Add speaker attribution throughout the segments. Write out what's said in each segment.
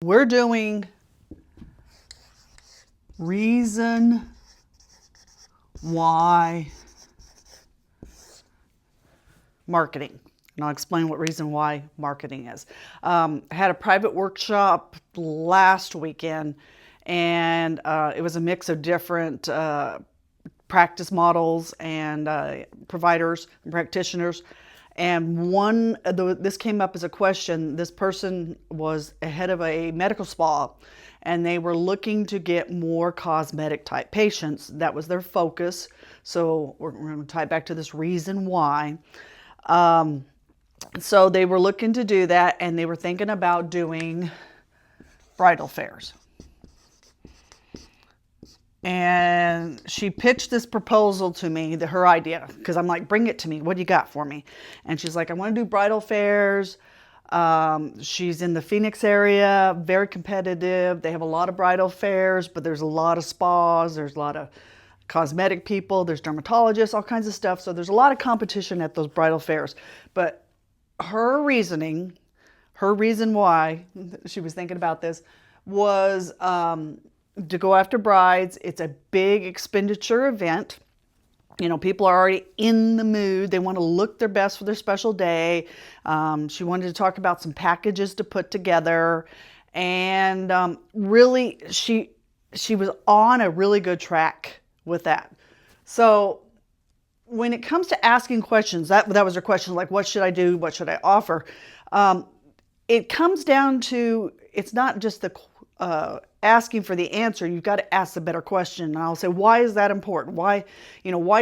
Speaker 1: we're doing reason why marketing. And I'll explain what reason why marketing is. I had a private workshop last weekend, and it was a mix of different practice models and providers and practitioners. And this came up as a question. This person was head of a medical spa, and they were looking to get more cosmetic type patients. That was their focus. So we're going to tie it back to this reason why. So they were looking to do that, and they were thinking about doing bridal fairs. And she pitched this proposal to me, her idea, because I'm like, bring it to me. What do you got for me? And she's like, I want to do bridal fairs. She's in the Phoenix area, very competitive. They have a lot of bridal fairs, but there's a lot of spas. There's a lot of cosmetic people. There's dermatologists, all kinds of stuff. So there's a lot of competition at those bridal fairs. But her reason why she was thinking about this was to go after brides. It's a big expenditure event. You know, people are already in the mood. They want to look their best for their special day. She wanted to talk about some packages to put together. And really, she was on a really good track with that. So when it comes to asking questions, that was her question, like, what should I do? What should I offer? It comes down to, it's not just the asking for the answer. You've got to ask the better question. And I'll say, why is that important? Why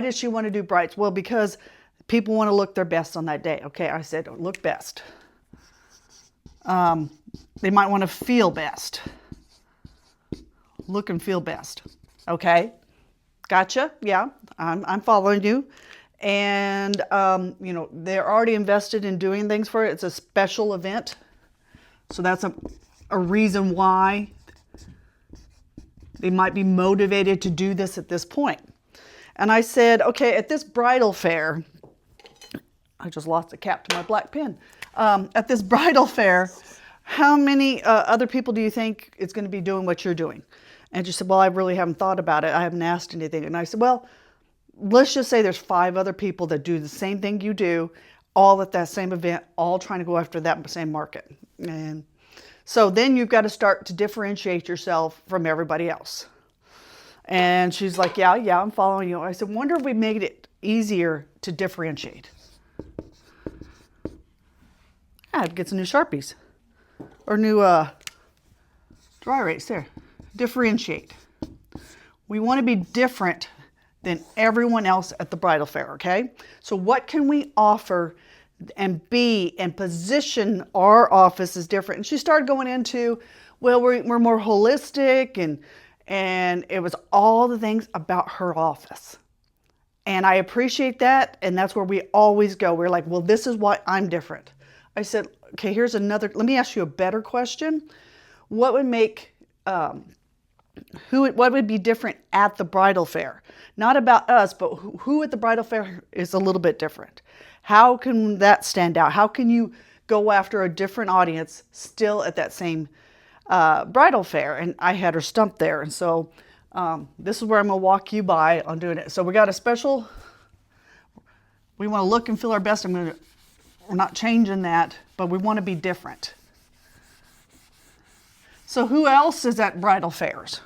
Speaker 1: does she want to do brides? Well, because people want to look their best on that day. Okay, I said, look best. They might want to feel best. Look and feel best. Okay, gotcha. Yeah, I'm following you. And they're already invested in doing things for it. It's a special event, so that's a reason why they might be motivated to do this at this point. And I said, okay, at this bridal fair, I just lost the cap to my black pen. At this bridal fair, how many other people do you think is going to be doing what you're doing? And she said, well, I really haven't thought about it. I haven't asked anything. And I said, well, let's just say there's 5 other people that do the same thing you do, all at that same event, all trying to go after that same market. And so then you've got to start to differentiate yourself from everybody else. And she's like, yeah, I'm following you. I said, wonder if we made it easier to differentiate. I'd get some new Sharpies or new dry erase there. Differentiate. We want to be different than everyone else at the bridal fair, okay? So what can we offer and be and position our office as different? And she started going into, well, we're more holistic, and it was all the things about her office. And I appreciate that, and that's where we always go. We're like, well, this is why I'm different. I said, okay, let me ask you a better question. What would make, what would be different at the bridal fair? Not about us, but who at the bridal fair is a little bit different? How can that stand out? How can you go after a different audience still at that same bridal fair? And I had her stumped there. And so this is where I'm going to walk you by on doing it. So we got a special, we want to look and feel our best. We're not changing that, but we want to be different. So who else is at bridal fairs?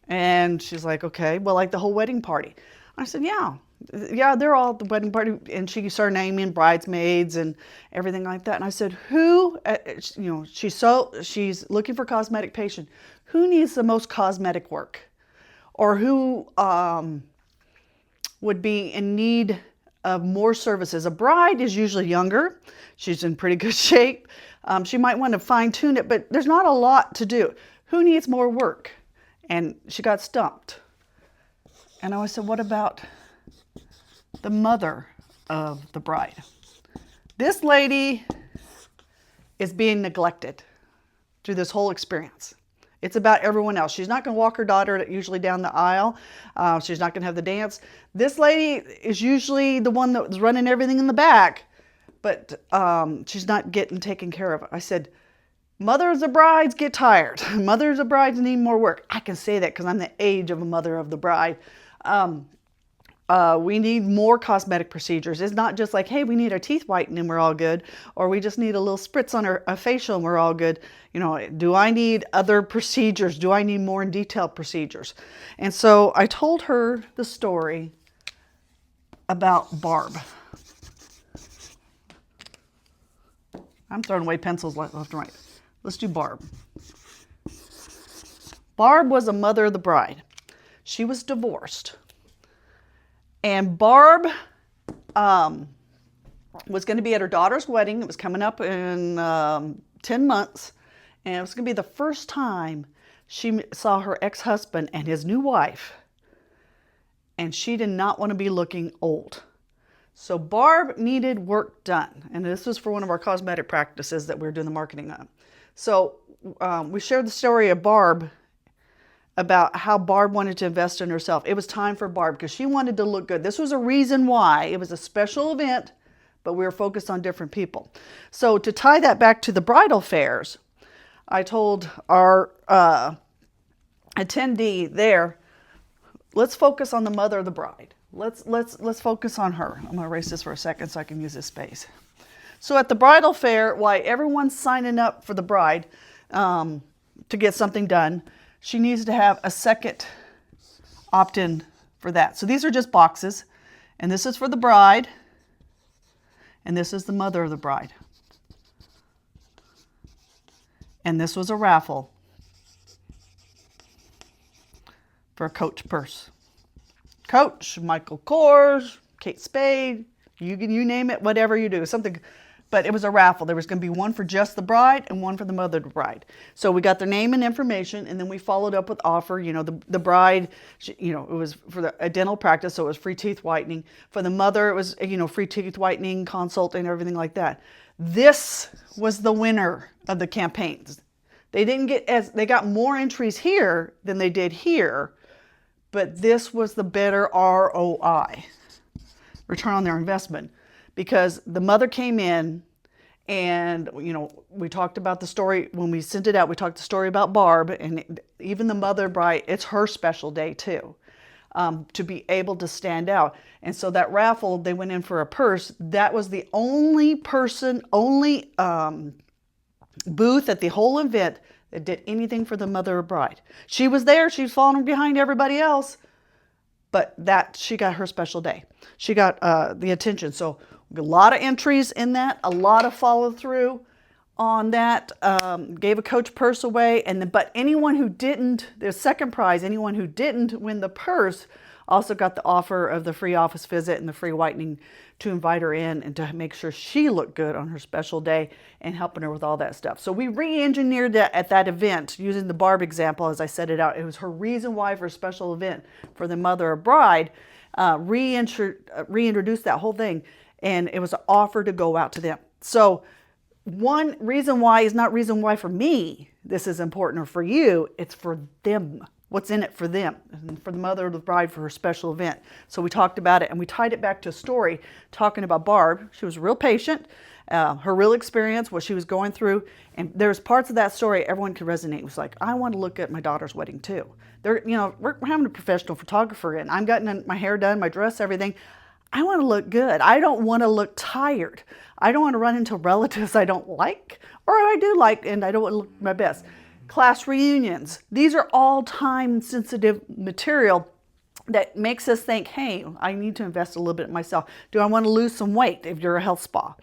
Speaker 1: And she's like, okay, well, like the whole wedding party. I said, yeah, they're all at the wedding party. And she started naming bridesmaids and everything like that. And I said, she's looking for cosmetic patient. Who needs the most cosmetic work? Or who would be in need of more services? A bride is usually younger. She's in pretty good shape. She might want to fine tune it, but there's not a lot to do. Who needs more work? And she got stumped. And I said, what about the mother of the bride? This lady is being neglected through this whole experience. It's about everyone else. She's not going to walk her daughter usually down the aisle. She's not going to have the dance. This lady is usually the one that was running everything in the back, but she's not getting taken care of. I said, Mothers of brides get tired. Mothers of brides need more work. I can say that because I'm the age of a mother of the bride. We need more cosmetic procedures. It's not just like, hey, we need our teeth whitened and we're all good, or we just need a little spritz on a facial and we're all good. You know, do I need other procedures? Do I need more in detailed procedures? And so I told her the story about Barb. I'm throwing away pencils left and right. Let's do Barb. Barb was a mother of the bride. She was divorced. And Barb was going to be at her daughter's wedding. It was coming up in 10 months. And it was going to be the first time she saw her ex-husband and his new wife. And she did not want to be looking old. So Barb needed work done. And this was for one of our cosmetic practices that we were doing the marketing on. So we shared the story of Barb, about how Barb wanted to invest in herself. It was time for Barb because she wanted to look good. This was a reason why. It was a special event, but we were focused on different people. So to tie that back to the bridal fairs, I told our attendee there, let's focus on the mother of the bride. Let's focus on her. I'm going to erase this for a second so I can use this space. So at the bridal fair, why everyone's signing up for the bride to get something done, she needs to have a second opt-in for that. So these are just boxes, and this is for the bride, and this is the mother of the bride. And this was a raffle for a Coach purse. Coach, Michael Kors, Kate Spade, you name it, whatever you do, something. But it was a raffle. There was going to be one for just the bride and one for the mother of the bride. So we got their name and information, and then we followed up with offer. You know, the bride, you know, it was for a dental practice, so it was free teeth whitening. For the mother, it was, you know, free teeth whitening, consult, and everything like that. This was the winner of the campaigns. They got more entries here than they did here, but this was the better ROI, return on their investment. Because the mother came in and, you know, we talked about the story, when we sent it out, we talked the story about Barb, and even the mother bride, it's her special day too, to be able to stand out. And so that raffle, they went in for a purse. That was the only booth at the whole event that did anything for the mother of bride. She was there, she was following behind everybody else, but she got her special day. She got the attention. So a lot of entries in that, a lot of follow through on that. Gave a Coach purse away, but anyone who didn't, the second prize, anyone who didn't win the purse also got the offer of the free office visit and the free whitening to invite her in and to make sure she looked good on her special day and helping her with all that stuff. So we re-engineered that at that event using the Barb example as I set it out. It was her reason why for a special event for the mother of bride, reintroduced that whole thing, and it was an offer to go out to them. So one reason why is not reason why for me this is important or for you, it's for them. What's in it for them, and for the mother of the bride for her special event. So we talked about it, and we tied it back to a story talking about Barb. She was real patient, her real experience, what she was going through, and there's parts of that story everyone could resonate. It was like, I want to look at my daughter's wedding too. We're having a professional photographer in. I'm getting my hair done, my dress, everything. I want to look good. I don't want to look tired. I don't want to run into relatives I don't like, or I do like, and I don't want to look my best. Class reunions. These are all time-sensitive material that makes us think, hey, I need to invest a little bit in myself. Do I want to lose some weight if you're a health spa?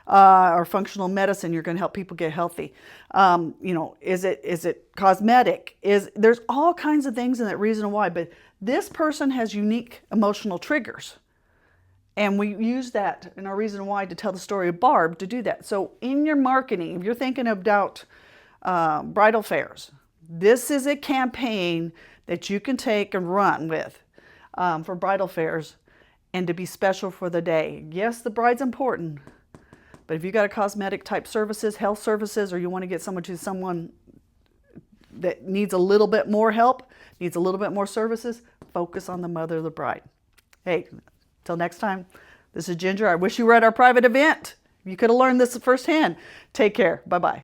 Speaker 1: Or functional medicine, you're going to help people get healthy. Is it cosmetic? There's all kinds of things in that reason why, but this person has unique emotional triggers. And we use that in our reason why to tell the story of Barb to do that. So in your marketing, if you're thinking about bridal fairs, this is a campaign that you can take and run with for bridal fairs and to be special for the day. Yes, the bride's important, but if you got a cosmetic type services, health services, or you want to get someone that needs a little bit more help, needs a little bit more services, focus on the mother of the bride. Hey, till next time, this is Ginger. I wish you were at our private event. You could have learned this firsthand. Take care. Bye-bye.